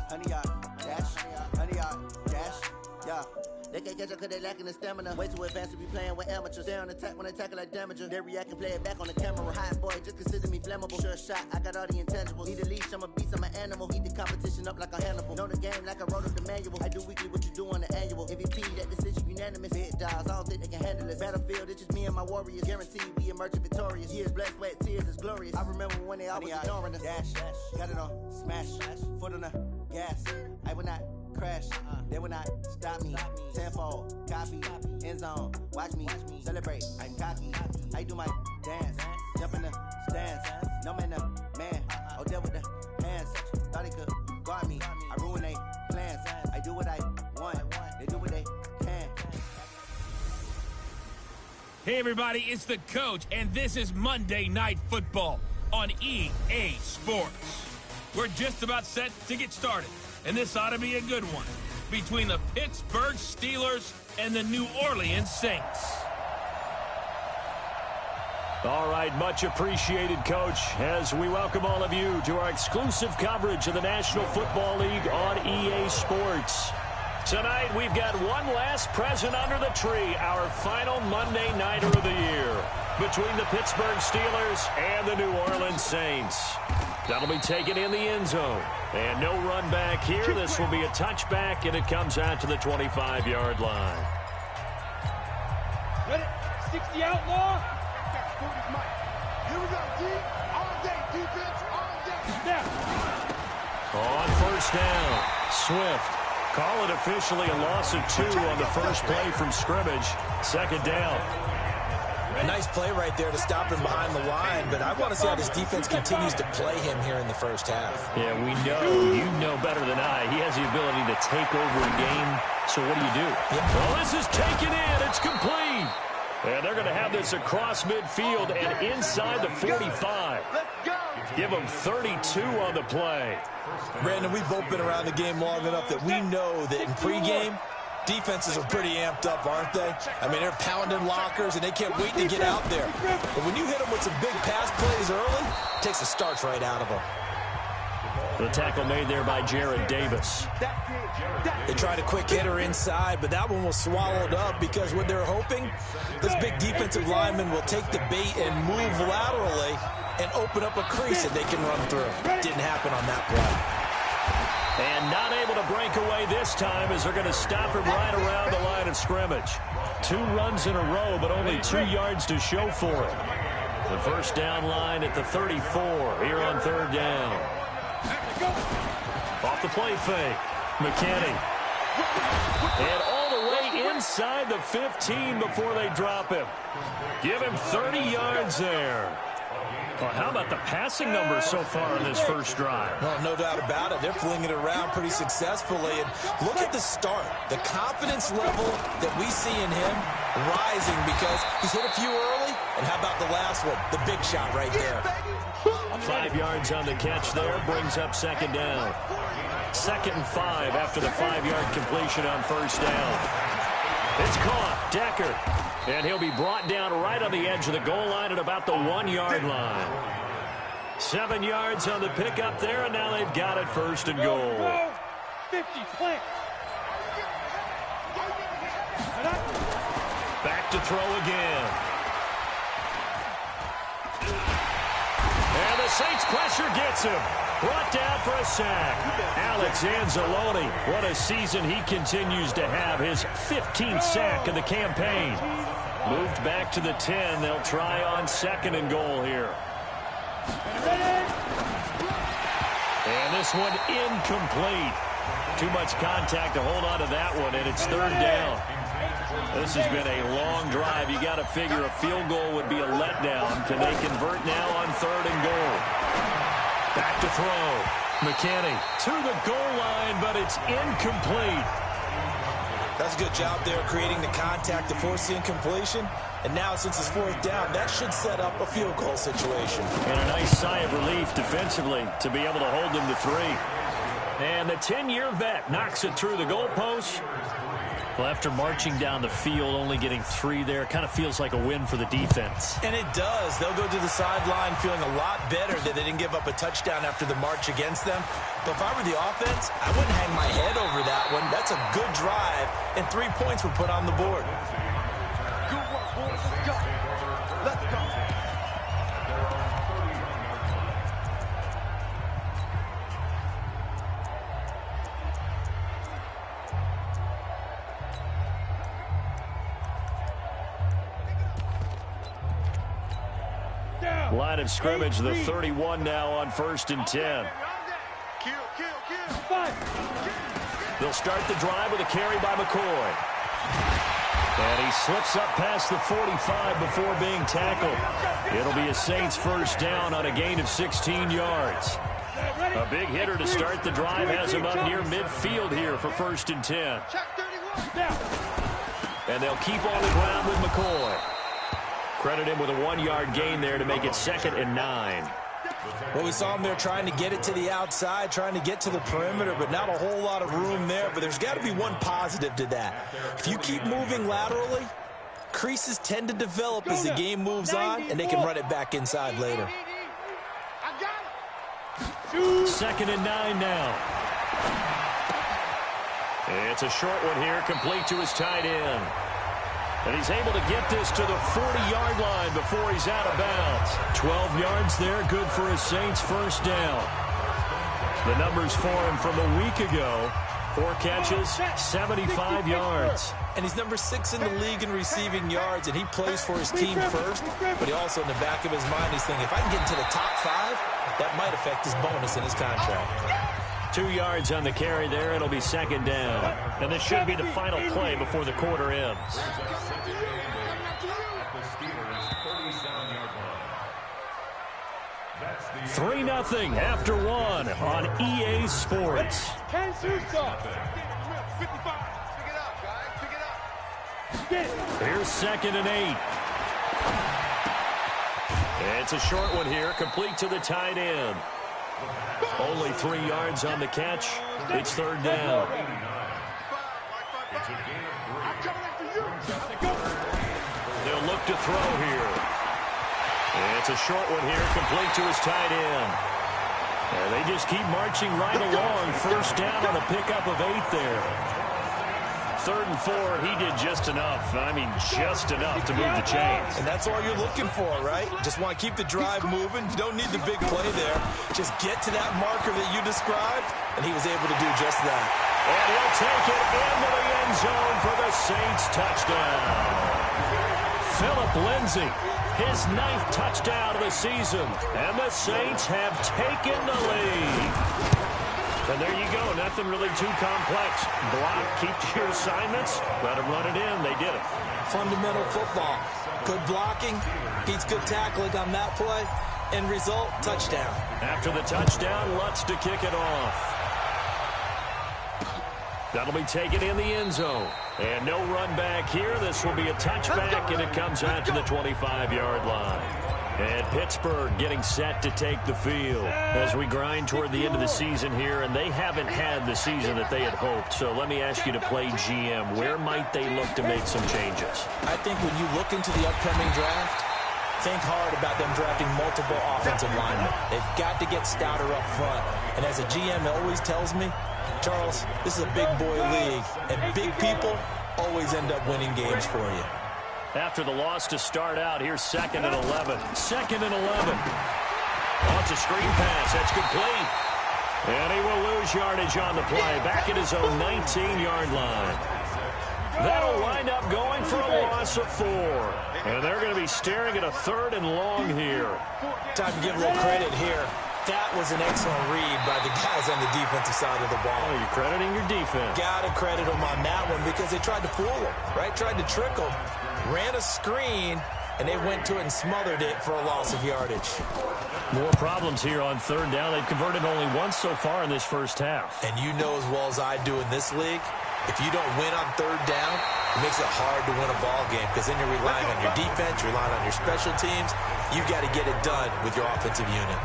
100 yard dash, 100 yard dash, yeah. They can't catch up cause they lacking the stamina. Way too advanced to be playing with amateurs. Stay on attack when they tackle like damager. They react and play it back on the camera. Hot boy, just consider me flammable. Sure shot, I got all the intangibles. Need a leash, I'm a beast, I'm an animal. Heat the competition up like a Hannibal. Know the game like I wrote up the manual. I do weekly what you do on the annual. MVP, that decision unanimous. Big dogs, I don't think they can handle it. Battlefield, it's just me and my warriors. Guaranteed we emerge victorious. Years, blood, sweat, tears is glorious. I remember when they always ignoring us. Dash, got it on, smash, foot on the gas. I will not crash, they will not stop me. Tenfold, copy, end zone, watch me celebrate. I'm cocky, I do my dance, jump in the stands. No man, the man, oh there with the hands. Thought he could guard me, I ruin they plans. I do what I want, they do what they can. Hey everybody, it's the coach, and this is Monday Night Football on EA Sports. We're just about set to get started, and this ought to be a good one between the Pittsburgh Steelers and the New Orleans Saints. All right, much appreciated, Coach, as we welcome all of you to our exclusive coverage of the National Football League on EA Sports. Tonight, we've got one last present under the tree, our final Monday Nighter of the year, between the Pittsburgh Steelers and the New Orleans Saints. That'll be taken in the end zone. And no run back here. This will be a touchback, and it comes out to the 25-yard line. Ready? 60 outlaw. Here we go, D. All day, defense, all day. Snap. On first down, Swift. Call it officially a loss of 2 on the first play from scrimmage. Second down. A nice play right there to stop him behind the line, but I want to see how this defense continues to play him here in the first half. Yeah, we know, you know better than I, he has the ability to take over a game, so what do you do? Well, this is taken in, it's complete. And they're going to have this across midfield and inside the 45. Give them 32 on the play. Brandon, we've both been around the game long enough that we know that in pregame, defenses are pretty amped up, aren't they? I mean, they're pounding lockers, and they can't wait to get out there. But when you hit them with some big pass plays early, it takes the starch right out of them. The tackle made there by Jared Davis. They tried a quick hitter inside, but that one was swallowed up because what they're hoping, this big defensive lineman will take the bait and move laterally and open up a crease that they can run through. Didn't happen on that play. And not able to break away this time as they're going to stop him right around the line of scrimmage. 2 runs in a row, but only 2 yards to show for it. The first down line at the 34 here on third down. Off the play fake, McKinney. And all the way inside the 15 before they drop him. Give him 30 yards there. Well, how about the passing numbers so far in this first drive? Well, no doubt about it. They're flinging it around pretty successfully. And look at the start. The confidence level that we see in him rising because he's hit a few early. And how about the last one? The big shot right there. 5 yards on the catch there. Brings up second down. 2nd and 5 after the 5-yard completion on first down. It's caught. Decker. And he'll be brought down right on the edge of the goal line at about the 1-yard line. 7 yards on the pickup there, and now they've got it first and goal. 50, plant. Back to throw again. And the Saints pressure gets him. Brought down for a sack. Alex Anzalone, what a season he continues to have. His 15th sack of the campaign. Moved back to the 10. They'll try on second and goal here. And this one incomplete. Too much contact to hold on to that one, and it's third down. This has been a long drive. You got to figure a field goal would be a letdown. Can they convert now on third and goal? Back to throw. McKinney to the goal line, but it's incomplete. That's a good job there creating the contact to force the incompletion. And now, since it's fourth down, that should set up a field goal situation. And a nice sigh of relief defensively to be able to hold them to 3. And the 10-year vet knocks it through the goalpost. Well, after marching down the field, only getting 3 there, kind of feels like a win for the defense. And it does. They'll go to the sideline feeling a lot better that they didn't give up a touchdown after the march against them. But if I were the offense, I wouldn't hang my head over that one. That's a good drive, and 3 points were put on the board. Good work, boys. Let's go. Let's go. Line of scrimmage, the 31 now on 1st and 10. They'll start the drive with a carry by McCoy. And he slips up past the 45 before being tackled. It'll be a Saints first down on a gain of 16 yards. A big hitter to start the drive has him up near midfield here for 1st and 10. And they'll keep on the ground with McCoy. Credit him with a 1-yard gain there to make it 2nd and 9. Well, we saw him there trying to get it to the outside, trying to get to the perimeter, but not a whole lot of room there. But there's got to be one positive to that. If you keep moving laterally, creases tend to develop as the game moves on, and they can run it back inside later. 2nd and 9 now. It's a short one here, complete to his tight end. And he's able to get this to the 40-yard line before he's out of bounds. 12 yards there, good for a Saints first down. The numbers for him from a week ago: 4 catches, 75 yards. And he's number 6 in the league in receiving yards, and he plays for his team first. But he also, in the back of his mind, he's thinking, if I can get into the top 5, that might affect his bonus in his contract. 2 yards on the carry there. It'll be 2nd down. And this should be the final play before the quarter ends. 3-0 after 1 on EA Sports. Here's 2nd and 8. It's a short one here, complete to the tight end. Only 3 yards on the catch. It's 3rd down. They'll look to throw here. It's a short one here, complete to his tight end. And they just keep marching right along. First down on a pickup of 8 there. 3rd and 4, he did just enough. I mean, just enough to move the chains. And that's all you're looking for, right? Just want to keep the drive moving. You don't need the big play there. Just get to that marker that you described, and he was able to do just that. And he'll take it into the end zone for the Saints touchdown. Phillip Lindsay, his 9th touchdown of the season, and the Saints have taken the lead. And there you go. Nothing really too complex. Block, keep to your assignments, let them run it in. They did it. Fundamental football. Good blocking, beats good tackling on that play. End result, touchdown. After the touchdown, Lutz to kick it off. That'll be taken in the end zone. And no run back here. This will be a touchback, and it comes out to the 25-yard line. And Pittsburgh getting set to take the field as we grind toward the end of the season here, and they haven't had the season that they had hoped. So let me ask you to play GM. Where might they look to make some changes? I think when you look into the upcoming draft, think hard about them drafting multiple offensive linemen. They've got to get stouter up front. And as a GM always tells me, Charles, this is a big boy league, and big people always end up winning games for you. After the loss to start out, here's 2nd and 11. 2nd and 11. Oh, it's a screen pass. That's complete. And he will lose yardage on the play. Back at his own 19-yard line. That'll wind up going for a loss of 4. And they're going to be staring at a 3rd and long here. Time to give a little credit here. That was an excellent read by the guys on the defensive side of the ball. Oh, you're crediting your defense. Got to credit them on that one because they tried to fool them, right? Tried to trick them. Ran a screen, and they went to it and smothered it for a loss of yardage. More problems here on 3rd down. They've converted only once so far in this first half. And you know as well as I do in this league, if you don't win on 3rd down, it makes it hard to win a ball game because then you're relying on your defense, you're relying on your special teams. You've got to get it done with your offensive unit.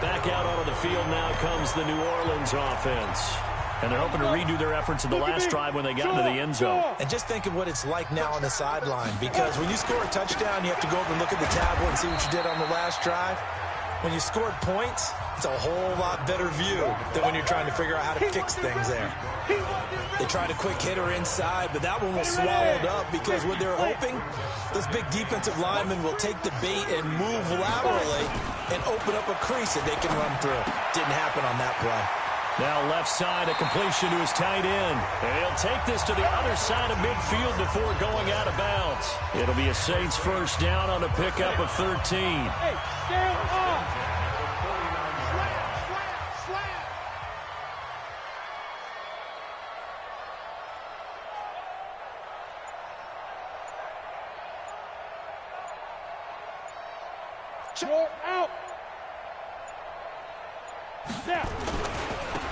Back out onto the field now comes the New Orleans offense. And they're hoping to redo their efforts in the last drive when they got into the end zone. And just think of what it's like now on the sideline, because when you score a touchdown, you have to go over and look at the tablet and see what you did on the last drive. When you scored points, it's a whole lot better view than when you're trying to figure out how to fix things there. They tried a quick hitter inside, but that one was swallowed up because what they're hoping, those big defensive linemen will take the bait and move laterally and open up a crease that they can run through. Didn't happen on that play. Now left side, a completion to his tight end. And he'll take this to the other side of midfield before going out of bounds. It'll be a Saints first down on a pickup of 13. Hey, stand up. You're out.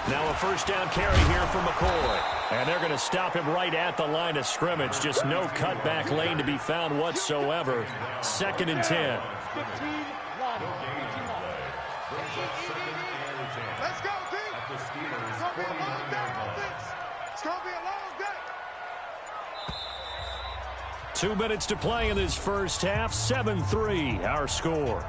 Now a first down carry here for McCoy. And they're going to stop him right at the line of scrimmage. Just no cutback lane to be found whatsoever. 2nd and 10. Let's go, D. It's going to be a long day on this. It's going to be a long day. 2 minutes to play in this first half. 7-3 our score.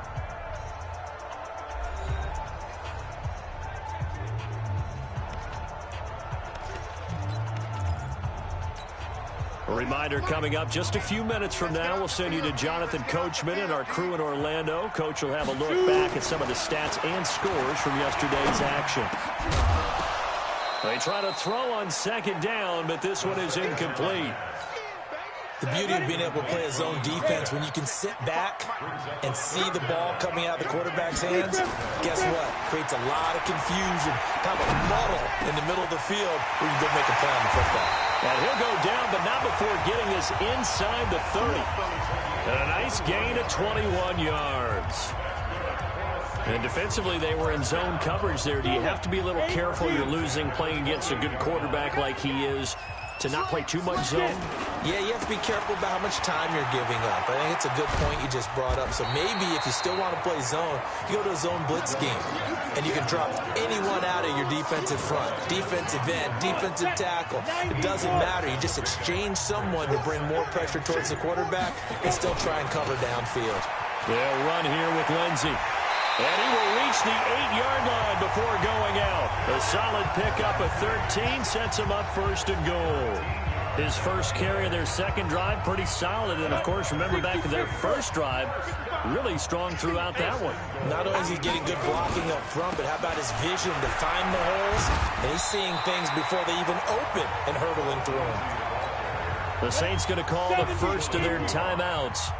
A reminder coming up just a few minutes from now. We'll send you to Jonathan Coachman and our crew in Orlando. Coach will have a look back at some of the stats and scores from yesterday's action. They try to throw on 2nd down, but this one is incomplete. The beauty of being able to play a zone defense when you can sit back and see the ball coming out of the quarterback's hands, guess what? Creates a lot of confusion, kind of a muddle in the middle of the field where you go make a play on the football. And he'll go down, but not before getting this inside the 30. And a nice gain of 21 yards. And defensively, they were in zone coverage there. Do you have to be a little careful? You're losing, playing against a good quarterback like he is, to not play too much zone? Yeah, you have to be careful about how much time you're giving up. I think it's a good point you just brought up. So maybe if you still want to play zone, you go to a zone blitz scheme, and you can drop anyone out of your defensive front, defensive end, defensive tackle. It doesn't matter. You just exchange someone to bring more pressure towards the quarterback and still try and cover downfield. They'll run here with Lindsey. And he will reach the 8-yard line before going out. A solid pickup of 13 sets him up 1st and goal. His first carry of their 2nd drive, pretty solid. And, of course, remember back to their first drive, really strong throughout that one. Not only is he getting good blocking up front, but how about his vision to find the holes? And he's seeing things before they even open and hurtling through them. The Saints going to call the first of their timeouts,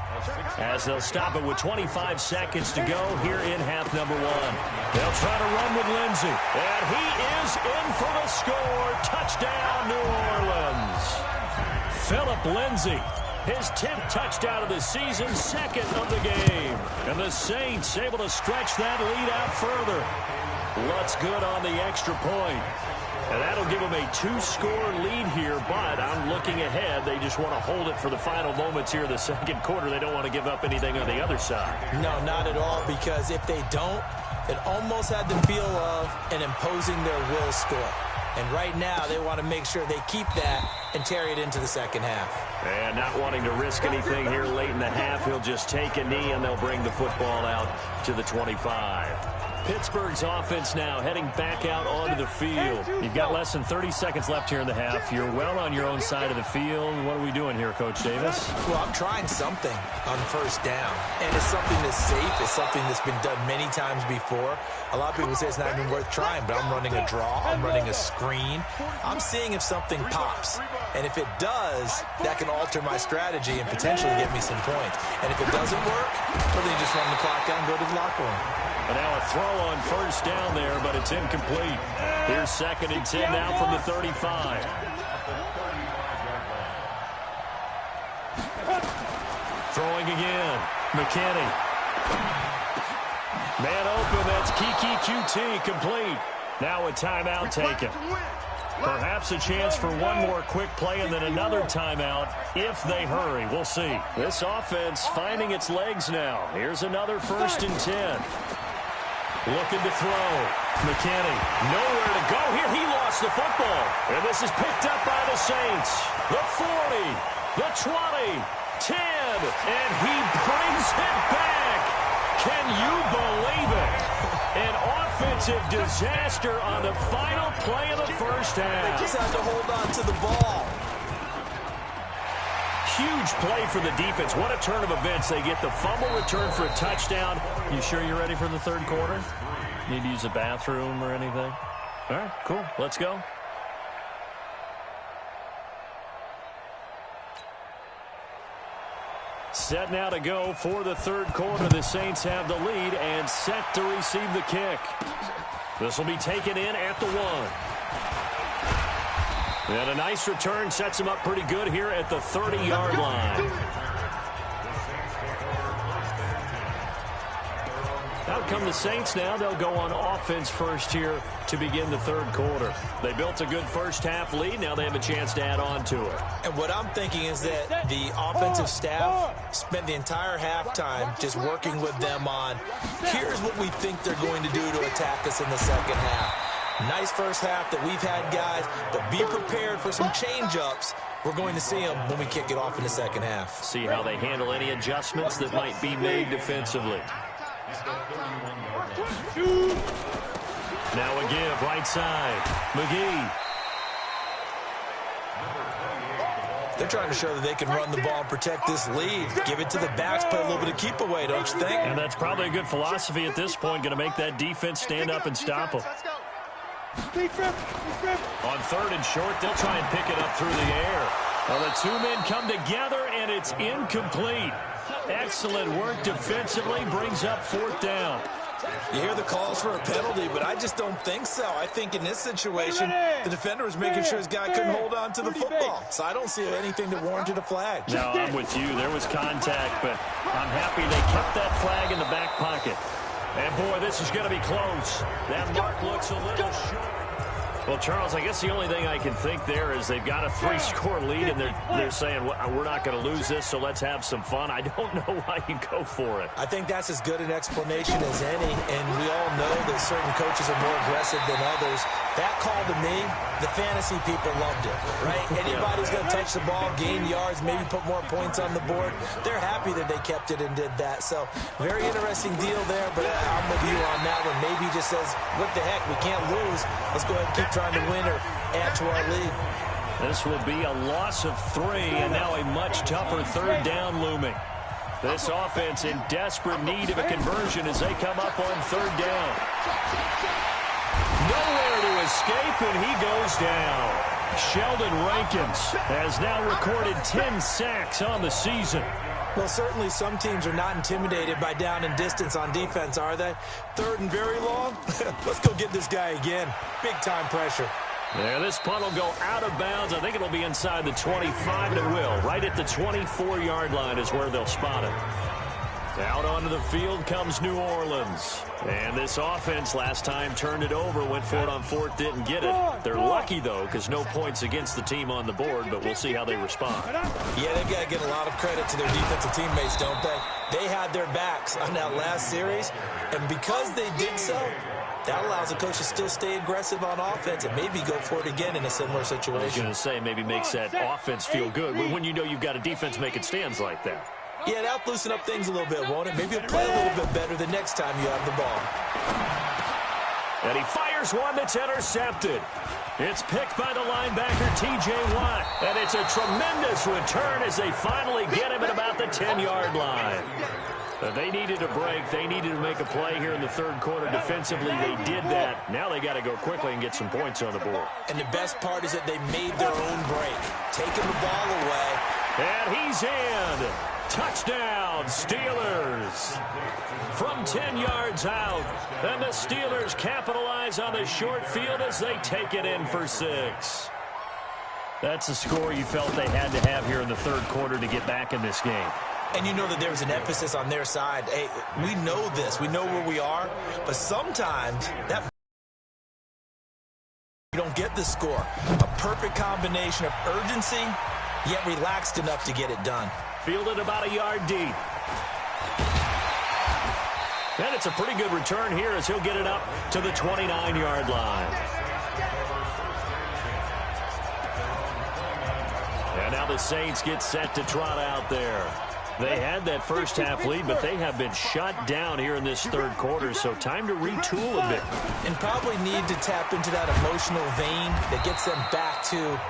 as they'll stop it with 25 seconds to go here in half number 1. They'll try to run with Lindsey. And he is in for the score. Touchdown, New Orleans. Philip Lindsey, his 10th touchdown of the season, 2nd of the game. And the Saints able to stretch that lead out further. Lutz good on the extra point. And that'll give them a 2-score lead here, but I'm looking ahead. They just want to hold it for the final moments here of the 2nd quarter. They don't want to give up anything on the other side. No, not at all, because if they don't, it almost had the feel of an imposing their will score. And right now, they want to make sure they keep that and carry it into the 2nd half. And not wanting to risk anything here late in the half, he'll just take a knee, and they'll bring the football out to the 25. Pittsburgh's offense now heading back out onto the field. You've got less than 30 seconds left here in the half. You're well on your own side of the field. What are we doing here, Coach Davis? Well, I'm trying something on 1st down. And it's something that's safe. It's something that's been done many times before. A lot of people say it's not even worth trying, but I'm running a draw. I'm running a screen. I'm seeing if something pops. And if it does, that can alter my strategy and potentially get me some points. And if it doesn't work, well, then you just run the clock out and go to the locker room. And now a throw on 1st down there, but it's incomplete. Here's 2nd and 10 now from the 35. Throwing again. McKinney. Man open, that's Kiki QT, complete. Now a timeout taken. Perhaps a chance for one more quick play and then another timeout if they hurry. We'll see. This offense finding its legs now. Here's another 1st and 10. Looking to throw. McKinney, nowhere to go here. He lost the football. And this is picked up by the Saints. The 40, the 20, 10, and he brings it back. Can you believe it? An offensive disaster on the final play of the first half. They just had to hold on to the ball. Huge play for the defense. What a turn of events. They get the fumble return for a touchdown. You sure you're ready for the third quarter? Need to use a bathroom or anything? All right, cool. Let's go. Set now to go for the third quarter. The Saints have the lead and set to receive the kick. This will be taken in at the 1. And a nice return sets him up pretty good here at the 30-yard line. Out come the Saints now. They'll go on offense first here to begin the third quarter. They built a good first-half lead. Now they have a chance to add on to it. And what I'm thinking is that the offensive staff spent the entire halftime just working with them on, here's what we think they're going to do to attack us in the second half. Nice first half that we've had, guys, but be prepared for some change-ups. We're going to see them when we kick it off in the second half. See how they handle any adjustments that might be made defensively. Now a give, right side. McGee. They're trying to show that they can run the ball and protect this lead. Give it to the backs, play a little bit of keep away, don't you think? And that's probably a good philosophy at this point, going to make that defense stand up and stop them. On third and short, they'll try and pick it up through the air. Well, the two men come together, and it's incomplete. Excellent work defensively, brings up fourth down. You hear the calls for a penalty, but I just don't think so. I think in this situation, the defender was making sure his guy couldn't hold on to the football. So I don't see anything that warranted a flag. No, I'm with you. There was contact, but I'm happy they kept that flag in the back pocket. And, boy, this is going to be close. That mark looks a little short. Well, Charles, I guess the only thing I can think there is they've got a 3-score lead, and they're saying, we're not going to lose this, so let's have some fun. I don't know why you go for it. I think that's as good an explanation as any, and we all know that certain coaches are more aggressive than others. That call to me, the fantasy people loved it, right? Anybody's going to touch the ball, gain yards, maybe put more points on the board. They're happy that they kept it and did that. So very interesting deal there, but I'm with you on that one. Maybe he just says, what the heck, we can't lose. Let's go ahead and keep trying to win or add to our lead. This will be a loss of 3, and now a much tougher third down looming. This offense in desperate need of a conversion as they come up on third down. Nowhere to escape, and he goes down. Sheldon Rankins has now recorded 10 sacks on the season. Well, certainly some teams are not intimidated by down and distance on defense, are they? Third and very long? Let's go get this guy again. Big-time pressure. Yeah, this punt will go out of bounds. I think it'll be inside the 25, and it will. Right at the 24-yard line is where they'll spot it. Out onto the field comes New Orleans. And this offense last time turned it over, went for it on fourth, didn't get it. They're lucky, though, because no points against the team on the board, but we'll see how they respond. Yeah, they've got to get a lot of credit to their defensive teammates, don't they? They had their backs on that last series, and because they did so, that allows the coach to still stay aggressive on offense and maybe go for it again in a similar situation. I was going to say, maybe makes that offense feel good, but when you know you've got a defense making stands like that. Yeah, that'll loosen up things a little bit, won't it? Maybe you'll play a little bit better the next time you have the ball. And he fires one that's intercepted. It's picked by the linebacker, T.J. Watt. And it's a tremendous return as they finally get him at about the 10-yard line. They needed a break. They needed to make a play here in the third quarter defensively. They did that. Now they got to go quickly and get some points on the board. And the best part is that they made their own break, taking the ball away. And he's in. Touchdown, Steelers. From 10 yards out. And the Steelers capitalize on the short field as they take it in for 6. That's a score you felt they had to have here in the third quarter to get back in this game. And you know that there's an emphasis on their side. Hey, we know this. We know where we are. But sometimes that you don't get the score. A perfect combination of urgency, yet relaxed enough to get it done. Fielded about a yard deep. And it's a pretty good return here as he'll get it up to the 29-yard line. And now the Saints get set to trot out there. They had that first half lead, but they have been shut down here in this third quarter, so time to retool a bit. And probably need to tap into that emotional vein that gets them back to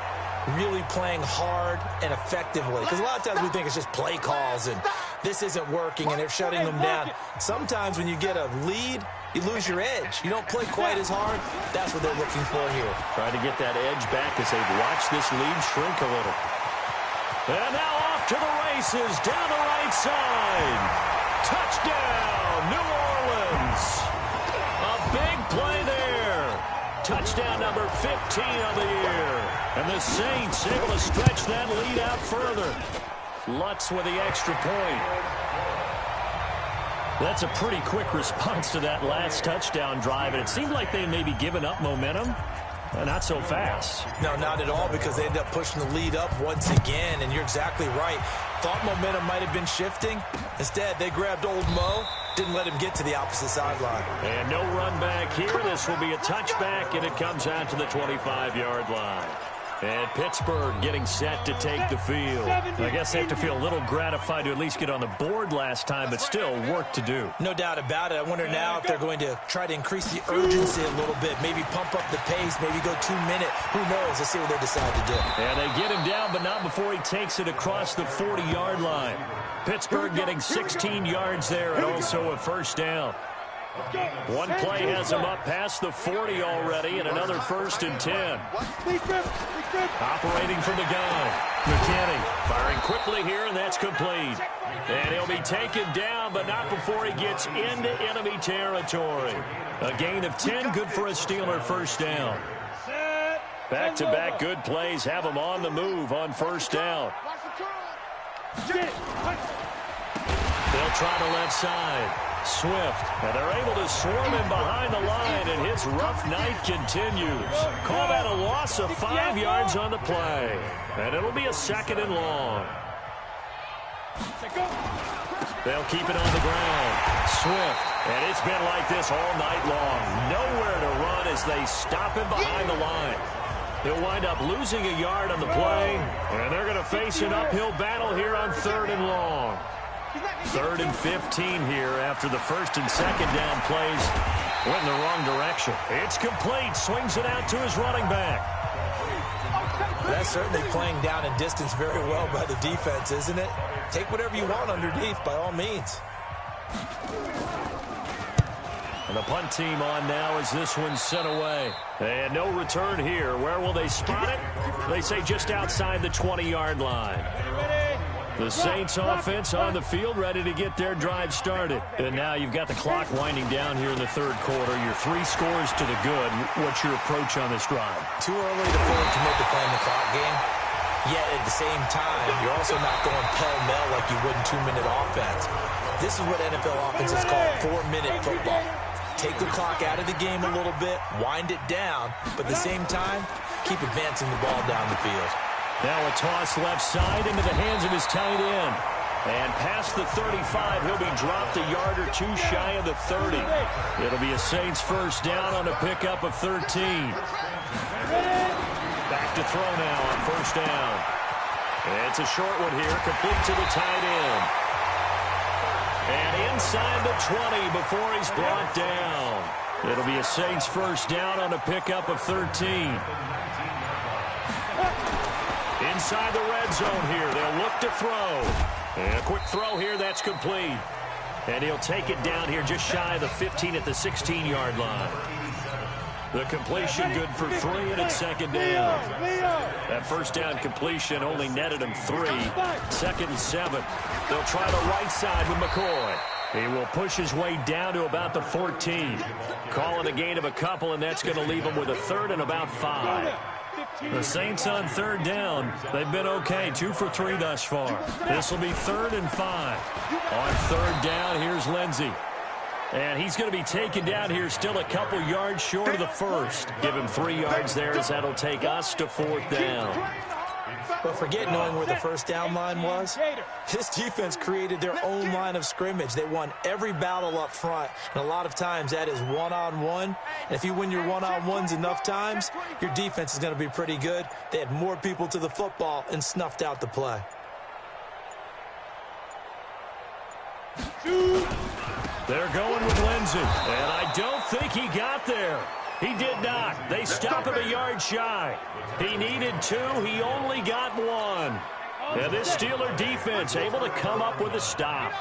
really playing hard and effectively. Because a lot of times we think it's just play calls and this isn't working and they're shutting them down. Sometimes when you get a lead, you lose your edge. You don't play quite as hard. That's what they're looking for here. Trying to get that edge back as they've watched this lead shrink a little. And now off to the races down the right side. Touchdown, New Orleans. A big play there. Touchdown number 15 of the year. And the Saints able to stretch that lead out further. Lutz with the extra point. That's a pretty quick response to that last touchdown drive, and it seemed like they may be giving up momentum. Not so fast. No, not at all, because they end up pushing the lead up once again, and you're exactly right. Thought momentum might have been shifting. Instead, they grabbed old Mo, didn't let him get to the opposite sideline. And no run back here. This will be a touchback, and it comes out to the 25-yard line. And Pittsburgh getting set to take the field. I guess they have to feel a little gratified to at least get on the board last time, but still work to do. No doubt about it. I wonder now if they're going to try to increase the urgency a little bit, maybe pump up the pace, maybe go 2 minute. Who knows? Let's see what they decide to do. And they get him down, but not before he takes it across the 40-yard line. Pittsburgh getting 16 yards there and also a first down. One play has him up past the 40 already, and another 1st and 10. Operating from the gun. McKinney firing quickly here, and that's complete. And he'll be taken down, but not before he gets into enemy territory. A gain of 10, good for a Steeler first down. Back-to-back good plays have him on the move on first down. They'll try the left side. Swift, and they're able to swarm him behind the line, and his rough night continues. Call that a loss of 5 yards on the play, and it'll be a 2nd and long. They'll keep it on the ground. Swift, and it's been like this all night long. Nowhere to run as they stop him behind the line. He'll wind up losing a yard on the play, and they're going to face an uphill battle here on 3rd and long. 3rd and 15 here after the 1st and 2nd down plays went in the wrong direction. It's complete. Swings it out to his running back. That's certainly playing down and distance very well by the defense, isn't it? Take whatever you want underneath, by all means. And the punt team on now as this one's sent away. And no return here. Where will they spot it? They say just outside the 20-yard line. The Saints offense on the field, ready to get their drive started. And now you've got the clock winding down here in the 3rd quarter. Your 3 scores to the good. What's your approach on this drive? Too early to fully commit to playing the clock game. Yet at the same time, you're also not going pell-mell like you would in 2-minute offense. This is what NFL offenses call 4-minute football. Take the clock out of the game a little bit, wind it down, but at the same time, keep advancing the ball down the field. Now a toss left side into the hands of his tight end. And past the 35, he'll be dropped a yard or 2 shy of the 30. It'll be a Saints first down on a pickup of 13. Back to throw now on first down. It's a short one here, complete to the tight end. And inside the 20 before he's brought down. It'll be a Saints first down on a pickup of 13. Inside the red zone here, they'll look to throw. And a quick throw here, that's complete. And he'll take it down here just shy of the 15 at the 16-yard line. The completion good for 3, and it's 2nd down. That first down completion only netted him 3. 2nd and 7. They'll try the right side with McCoy. He will push his way down to about the 14. Calling a gain of a couple, and that's going to leave him with a 3rd and about 5. The Saints on 3rd down. They've been okay, 2 for 3 thus far. This will be 3rd and 5. On 3rd down, here's Lindsey. And he's going to be taken down here still a couple yards short of the 1st. Give him 3 yards there as that'll take us to 4th down. But forget knowing where the first down line was. This defense created their own line of scrimmage. They won every battle up front, and a lot of times that is one-on-one. And if you win your one-on-ones enough times, your defense is going to be pretty good. They had more people to the football and snuffed out the play. They're going with Lindsey, and I don't think he got there. He did not. They stop him a yard shy. He needed 2. He only got 1. And this Steeler defense able to come up with a stop.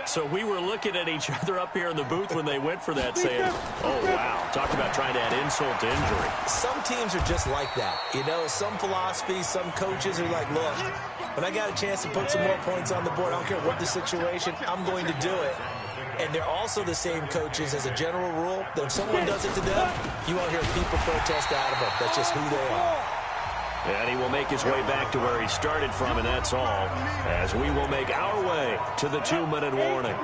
So we were looking at each other up here in the booth when they went for that, saying, oh, wow, talk about trying to add insult to injury. Some teams are just like that. You know, some philosophies, some coaches are like, look, when I got a chance to put some more points on the board, I don't care what the situation, I'm going to do it. And they're also the same coaches as a general rule that if someone does it to them, you won't hear people protest out of them. That's just who they are. And he will make his way back to where he started from, and that's all, as we will make our way to the 2-minute warning.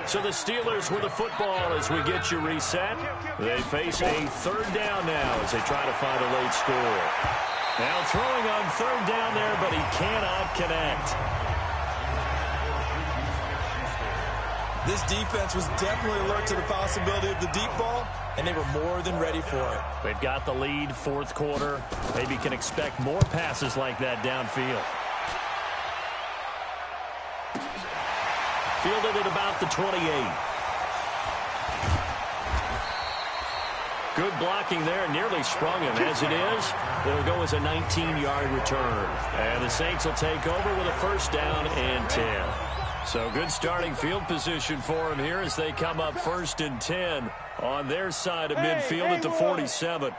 So the Steelers with the football as we get you reset. They face a 3rd down now as they try to find a late score. Now throwing on 3rd down there, but he cannot connect. This defense was definitely alert to the possibility of the deep ball, and they were more than ready for it. They've got the lead, 4th quarter. Maybe can expect more passes like that downfield. Fielded at about the 28. Good blocking there, nearly sprung him. As it is, it'll go as a 19-yard return. And the Saints will take over with a 1st down and 10. So good starting field position for him here as they come up 1st and 10 on their side of midfield at the 47.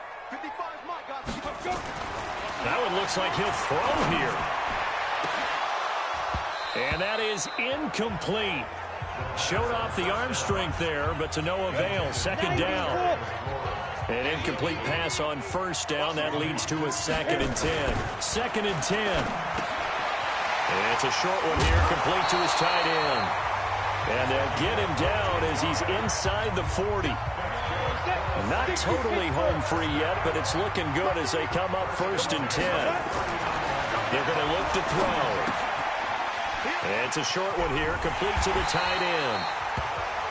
Now it looks like he'll throw here. And that is incomplete. Showed off the arm strength there, but to no avail. 2nd down. An incomplete pass on 1st down. That leads to a 2nd and 10. 2nd and 10. And it's a short one here, complete to his tight end. And they'll get him down as he's inside the 40. Not totally home free yet, but it's looking good as they come up 1st and 10. They're going to look to throw. And it's a short one here, complete to the tight end.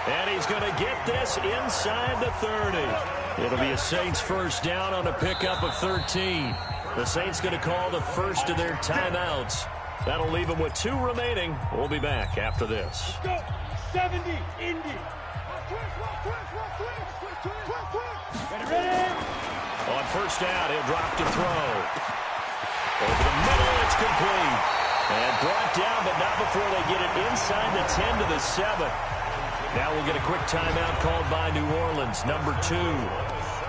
And he's going to get this inside the 30. It'll be a Saints 1st down on a pickup of 13. The Saints going to call the first of their timeouts. That'll leave them with 2 remaining. We'll be back after this. 70, Indy. Ready? On 1st down, he'll drop to throw. Over the middle, it's complete. And brought down, but not before they get it inside the 10 to the 7. Now we'll get a quick timeout called by New Orleans, number 2.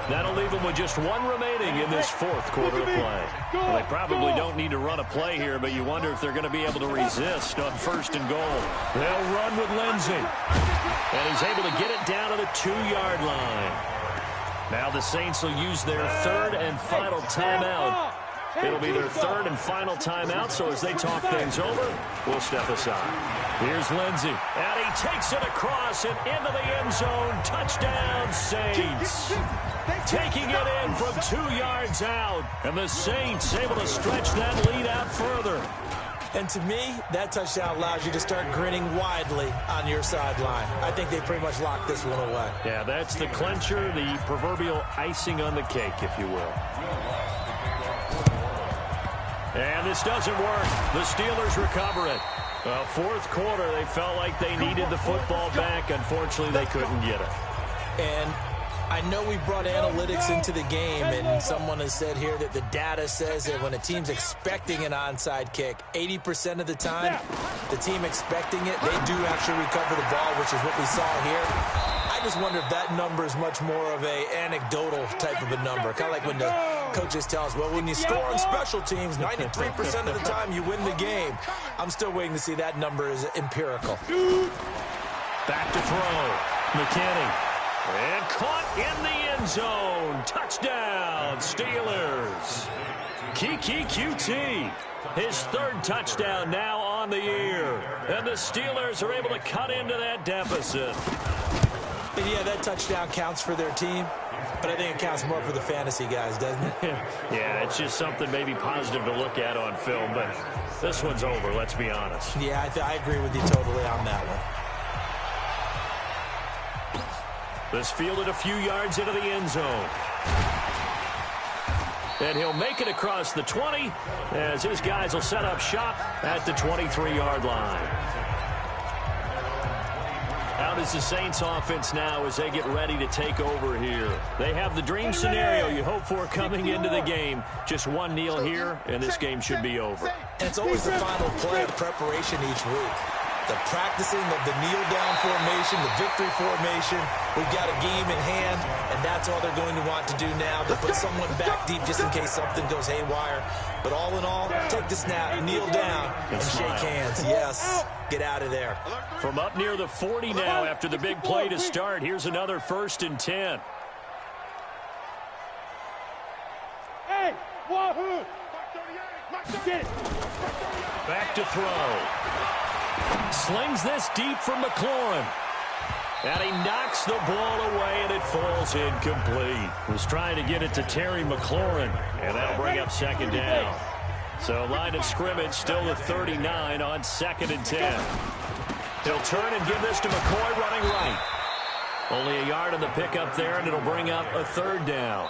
That'll leave them with just 1 remaining in this 4th quarter of play. Well, they probably don't need to run a play here, but you wonder if they're going to be able to resist on 1st and goal. They'll run with Lindsey. And he's able to get it down to the 2-yard line. Now the Saints will use their 3rd and final timeout. It'll be their 3rd and final timeout, so as they talk things over, we'll step aside. Here's Lindsey, and he takes it across and into the end zone. Touchdown, Saints. Taking it in from 2 yards out, and the Saints able to stretch that lead out further. And to me, that touchdown allows you to start grinning widely on your sideline. I think they pretty much locked this one away. Yeah, that's the clincher, the proverbial icing on the cake, if you will. And this doesn't work. The Steelers recover it. 4th quarter, they felt like they needed the football back. Unfortunately, they couldn't get it. And I know we brought analytics into the game, and someone has said here that the data says that when a team's expecting an onside kick, 80% of the time, the team expecting it, they do actually recover the ball, which is what we saw here. I just wonder if that number is much more of a anecdotal type of a number. Kind of like when the coaches tell us, well, when you score on special teams, 93% of the time you win the game. I'm still waiting to see that number is empirical. Back to throw. McKinney. And caught in the end zone. Touchdown, Steelers. Kiki QT. His 3rd touchdown now on the year. And the Steelers are able to cut into that deficit. Yeah, that touchdown counts for their team, but I think it counts more for the fantasy guys, doesn't it? Yeah, it's just something maybe positive to look at on film, but this one's over, let's be honest. Yeah, I agree with you totally on that one. This fielded a few yards into the end zone. And he'll make it across the 20 as his guys will set up shop at the 23-yard line. How does the Saints offense now as they get ready to take over here? They have the dream scenario you hope for coming into the game. Just one kneel here, and this game should be over. And it's always the final play of preparation each week. The practicing of the kneel-down formation, the victory formation. We've got a game in hand, and that's all they're going to want to do now, to put someone back deep just in case something goes haywire. But all in all, take the snap, kneel down, and shake hands. Yes, get out of there. From up near the 40 now after the big play to start, here's another 1st and 10. Hey, wahoo! Back to throw. Slings this deep from McLaurin. And he knocks the ball away, and it falls incomplete. Was trying to get it to Terry McLaurin, and that'll bring up 2nd down. So line of scrimmage still the 39 on 2nd and 10. He'll turn and give this to McCoy running right. Only a yard on the pickup there, and it'll bring up a 3rd down.